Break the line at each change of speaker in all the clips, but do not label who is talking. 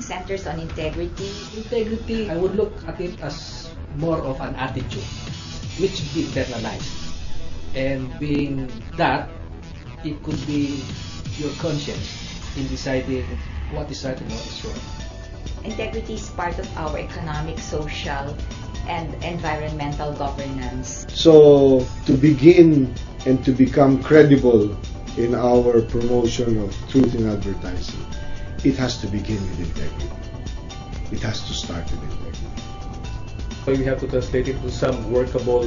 centers on integrity.
Integrity, I would look at it as more of an attitude, which should be internalized. And being that, it could be your conscience in deciding what is right and what is wrong.
Integrity is part of our economic, social, and environmental governance.
So, to begin and to become credible in our promotion of truth in advertising, it has to begin with integrity. It has to start with integrity.
So we have to translate it to some workable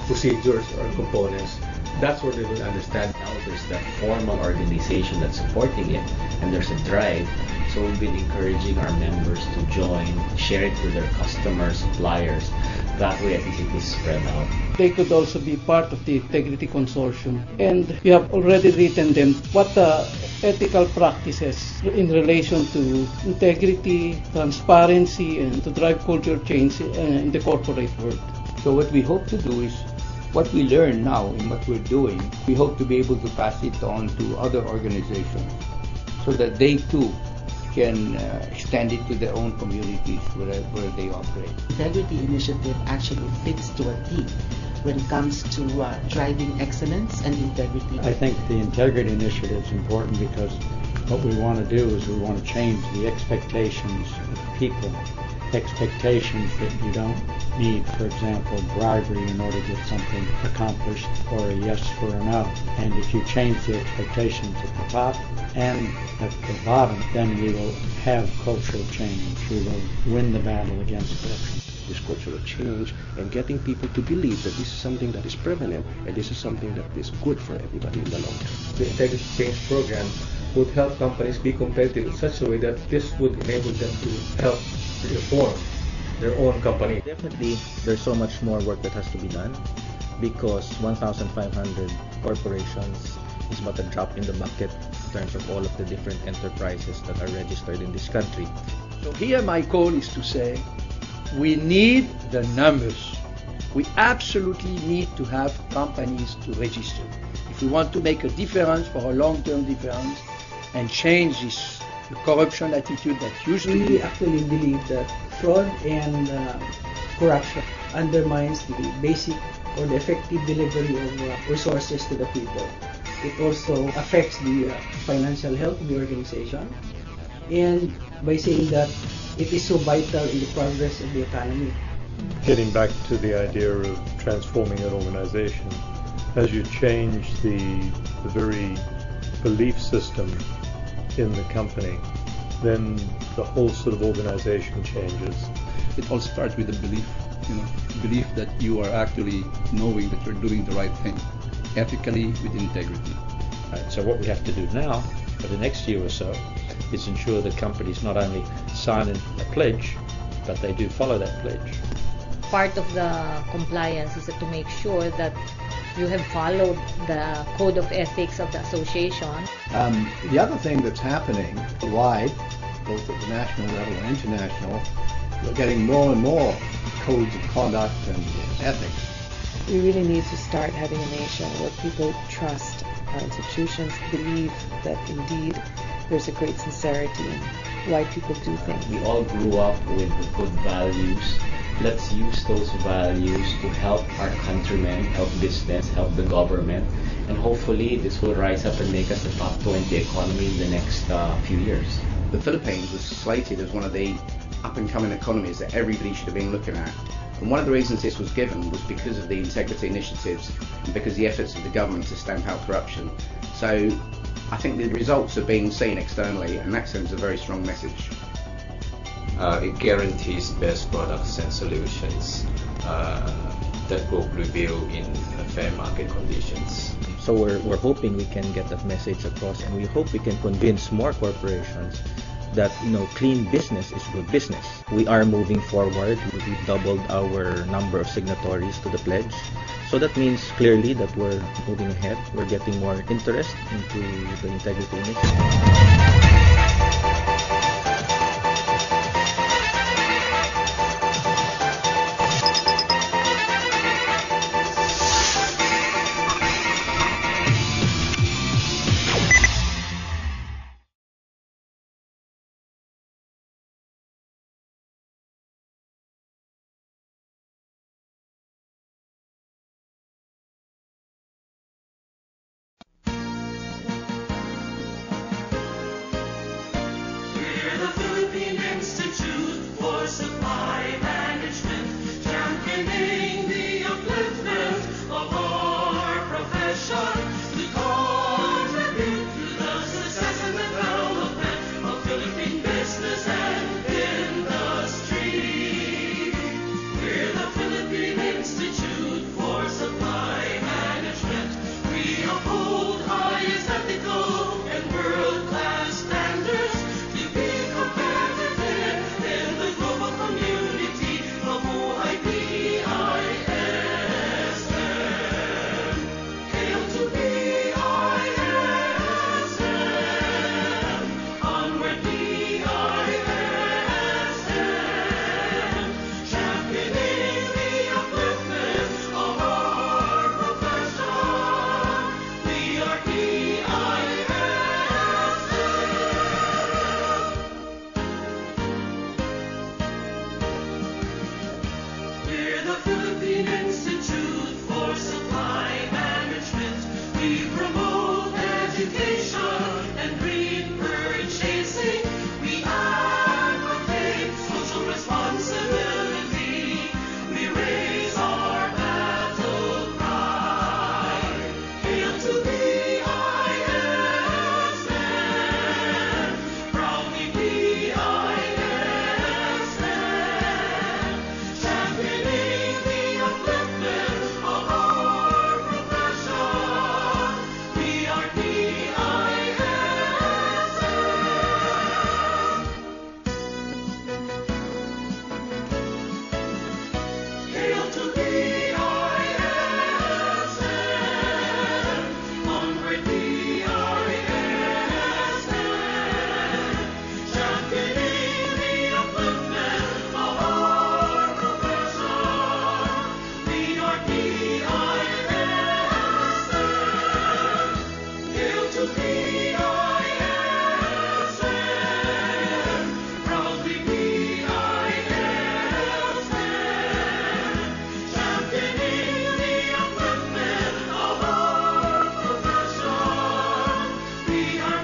procedures or components. That's where they will understand.
Now there's that formal organization that's supporting it, and there's a drive. So we've been encouraging our members to join, share it with their customers, suppliers. That way at least it is spread out.
They could also be part of the Integrity Consortium, and we have already written them what the ethical practices in relation to integrity, transparency, and to drive culture change in the corporate world.
So what we hope to do is what we learn now in what we're doing, we hope to be able to pass it on to other organizations so that they too can extend it to their own communities where they operate.
Integrity initiative actually fits to a T when it comes to driving excellence and integrity.
I think the integrity initiative is important because what we want to do is we want to change the expectations of people. Expectations that you don't need, for example, bribery in order to get something accomplished, or a yes for a no. And if you change the expectations at the top and at the bottom, then we will have cultural change. We will win the battle against corruption.
This cultural change and getting people to believe that this is something that is prevalent and this is something that is good for everybody in the long term.
The Integrity Change Program would help companies be competitive in such a way that this would enable them to help reform their own company.
Definitely, there's so much more work that has to be done because 1,500 corporations is but a drop in the bucket in terms of all of the different enterprises that are registered in this country.
So here my goal is to say we need the numbers. We absolutely need to have companies to register. If we want to make a difference for a long-term difference and change this corruption attitude that usually
we actually believe that fraud and corruption undermines the basic or the effective delivery of resources to the people. It also affects the financial health of the organization, and by saying that it is so vital in the progress of the economy.
Getting back to the idea of transforming an organization, as you change the very belief system in the company, then the whole sort of organization changes.
It all starts with the belief, belief that you are actually knowing that you're doing the right thing, ethically with integrity.
Right, so what we have to do now, for the next year or so, is ensure that companies not only sign a pledge, but they do follow that pledge.
Part of the compliance is to make sure that you have followed the code of ethics of the association.
The other thing that's happening worldwide, both at the national level and international, we're getting more and more codes of conduct and ethics.
We really need to start having a nation where people trust our institutions, believe that indeed there's a great sincerity in why people do things.
We all grew up with good values. Let's use those values to help our countrymen, help business, help the government, and hopefully this will rise up and make us a top 20 economy in the next few years.
The Philippines was slated as one of the up-and-coming economies that everybody should have been looking at. And one of the reasons this was given was because of the integrity initiatives and because of the efforts of the government to stamp out corruption. So I think the results are being seen externally, and that sends a very strong message.
It guarantees best products and solutions that will prevail in fair market conditions.
So we're hoping we can get that message across, and we hope we can convince more corporations that clean business is good business. We are moving forward. We doubled our number of signatories to the pledge. So that means clearly that we're moving ahead. We're getting more interest into the integrity initiative.
Philippine Institute for Supply Management, championing the upliftment of our profession to contribute to the success and development of Philippine business and industry. We're the Philippine Institute for Supply Management. We uphold highest ethical and world-class standards to be competitive in the global community. Mabuhay PISM! Hail to PISM! Onward PISM! Championing the upliftment of our profession. We are PISM! We're the Philippine Institute for Supply Management. We promote education and green purchasing. We advocate social responsibility. We raise our battle cry. Hail to PISM! Proudly PISM! Championing the upliftment of our profession. We are PISM. Hail to PISM. Onward PISM. Championing the upliftment of our profession. We are PISM. Hail to PISM. Proudly PISM. Championing the upliftment of our profession. We are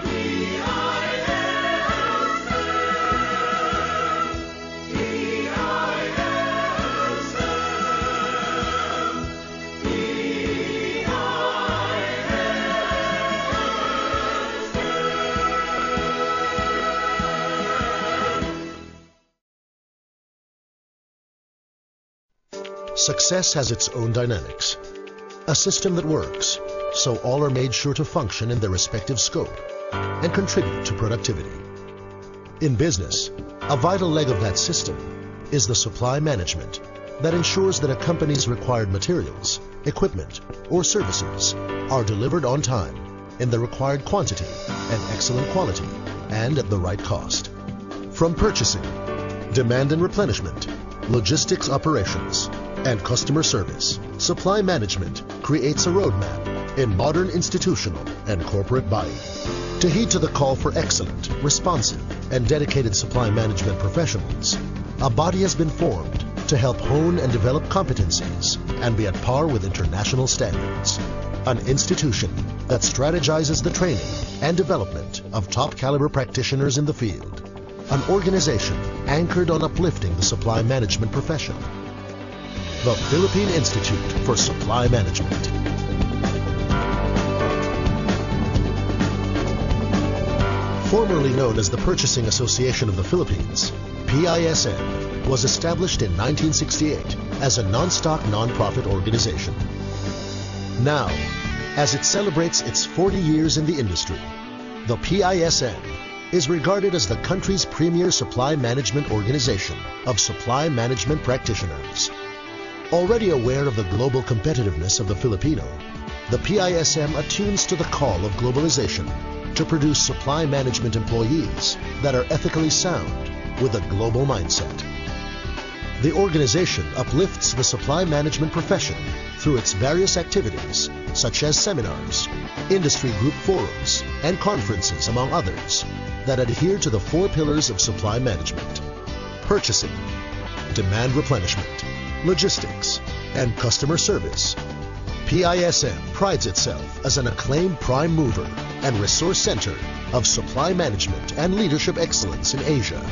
Success has its own dynamics. A system that works, so all are made sure to function in their respective scope and contribute to productivity. In business, a vital leg of that system is the supply management that ensures that a company's required materials, equipment, or services are delivered on time, in the required quantity and excellent quality, and at the right cost. From purchasing, demand and replenishment, logistics operations, and customer service, supply management creates a roadmap in modern institutional and corporate buying. To heed to the call for excellent, responsive, and dedicated supply management professionals, a body has been formed to help hone and develop competencies and be at par with international standards. An institution that strategizes the training and development of top caliber practitioners in the field. An organization anchored on uplifting the supply management profession. The Philippine Institute for Supply Management. Formerly known as the Purchasing Association of the Philippines, PISM was established in 1968 as a non-stock non-profit organization. Now, as it celebrates its 40 years in the industry, the PISM is regarded as the country's premier supply management organization of supply management practitioners. Already aware of the global competitiveness of the Filipino, the PISM attunes to the call of globalization to produce supply management employees that are ethically sound with a global mindset. The organization uplifts the supply management profession through its various activities, such as seminars, industry group forums, and conferences, among others, that adhere to the 4 pillars of supply management: purchasing, demand replenishment, logistics, and customer service. PISM prides itself as an acclaimed prime mover and resource center of supply management and leadership excellence in Asia.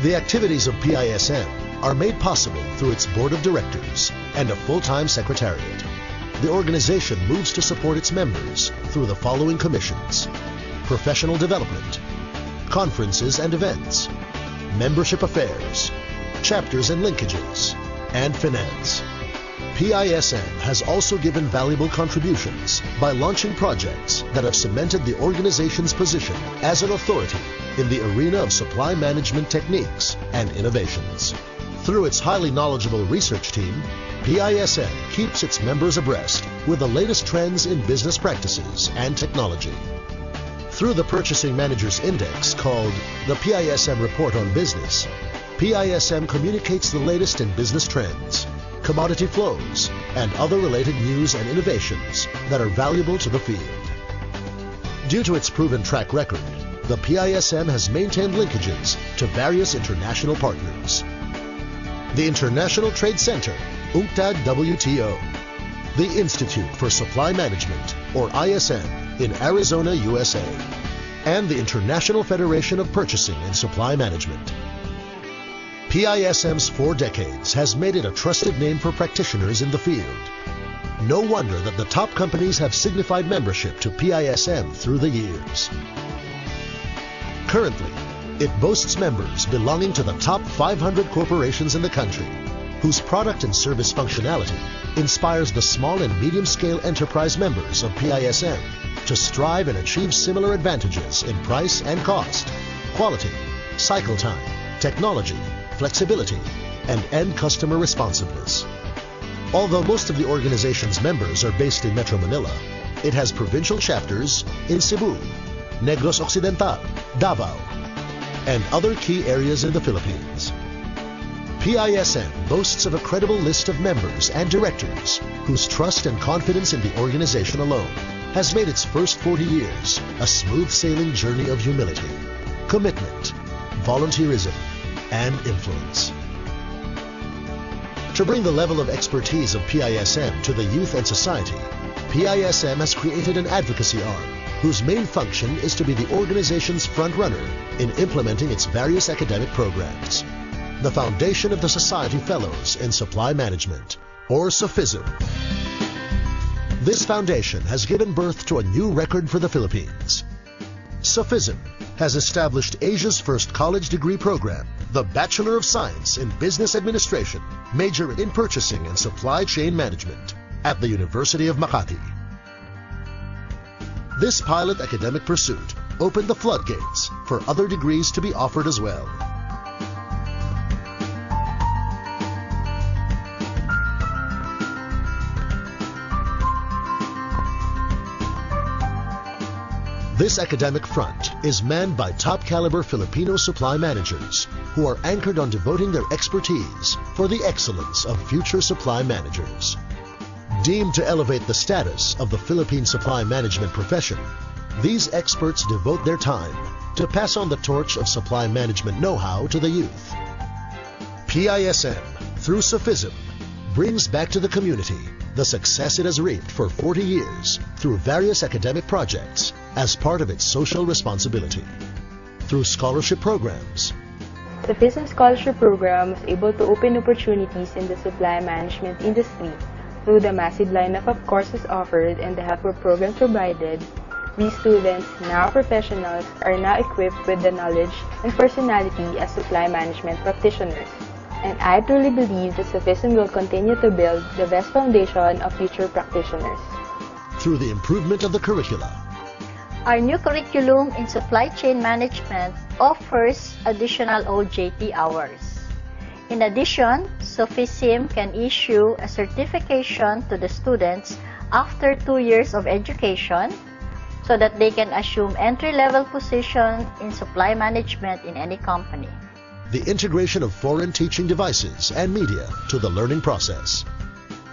The activities of PISM are made possible through its board of directors and a full-time secretariat. The organization moves to support its members through the following commissions: professional development, conferences and events, membership affairs, chapters and linkages, and finance. PISM has also given valuable contributions by launching projects that have cemented the organization's position as an authority in the arena of supply management techniques and innovations. Through its highly knowledgeable research team, PISM keeps its members abreast with the latest trends in business practices and technology. Through the Purchasing Managers Index called the PISM Report on Business, PISM communicates the latest in business trends, commodity flows, and other related news and innovations that are valuable to the field. Due to its proven track record, the PISM has maintained linkages to various international partners. The International Trade Center, UNCTAD WTO, the Institute for Supply Management, or ISM, in Arizona, USA, and the International Federation of Purchasing and Supply Management. PISM's 4 decades has made it a trusted name for practitioners in the field. No wonder that the top companies have signified membership to PISM through the years. Currently, it boasts members belonging to the top 500 corporations in the country, whose product and service functionality inspires the small and medium-scale enterprise members of PISM to strive and achieve similar advantages in price and cost, quality, cycle time, technology, flexibility, and end customer responsiveness. Although most of the organization's members are based in Metro Manila, it has provincial chapters in Cebu, Negros Occidental, Davao, and other key areas in the Philippines. PISM boasts of a credible list of members and directors whose trust and confidence in the organization alone has made its first 40 years a smooth sailing journey of humility, commitment, volunteerism, and influence. To bring the level of expertise of PISM to the youth and society, PISM has created an advocacy arm whose main function is to be the organization's front-runner in implementing its various academic programs. The foundation of the Society Fellows in Supply Management, or SOFISM. This foundation has given birth to a new record for the Philippines. SOFISM has established Asia's first college degree program, the Bachelor of Science in Business Administration, major in Purchasing and Supply Chain Management, at the University of Makati. This pilot academic pursuit opened the floodgates for other degrees to be offered as well. This academic front is manned by top-caliber Filipino supply managers who are anchored on devoting their expertise for the excellence of future supply managers. Deemed to elevate the status of the Philippine supply management profession, these experts devote their time to pass on the torch of supply management know-how to the youth. PISM, through SOFISM, brings back to the community the success it has reaped for 40 years through various academic projects as part of its social responsibility. Through scholarship programs,
the PISM Scholarship Program was able to open opportunities in the supply management industry through the massive lineup of courses offered and the helper programs provided. These students, now professionals, are now equipped with the knowledge and personality as supply management practitioners. And I truly believe that SOFISM will continue to build the best foundation of future practitioners.
Through the improvement of the curricula,
our new curriculum in supply chain management offers additional OJT hours. In addition, SOFISM can issue a certification to the students after 2 years of education so that they can assume entry-level position in supply management in any company.
The integration of foreign teaching devices and media to the learning process,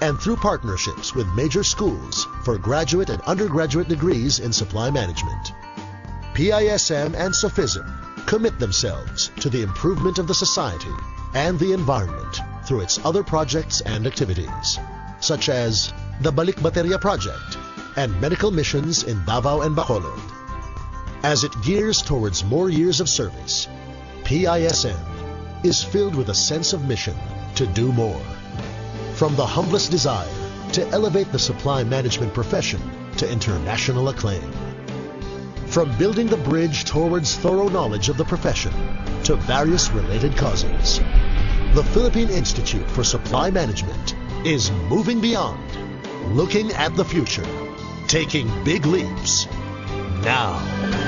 and through partnerships with major schools for graduate and undergraduate degrees in supply management. PISM and SOFISM commit themselves to the improvement of the society and the environment through its other projects and activities, such as the Balik Baterya Project, and medical missions in Davao and Bacolod. As it gears towards more years of service, PISM is filled with a sense of mission to do more. From the humblest desire to elevate the supply management profession to international acclaim. From building the bridge towards thorough knowledge of the profession to various related causes, the Philippine Institute for Supply Management is moving beyond, looking at the future, taking big leaps now.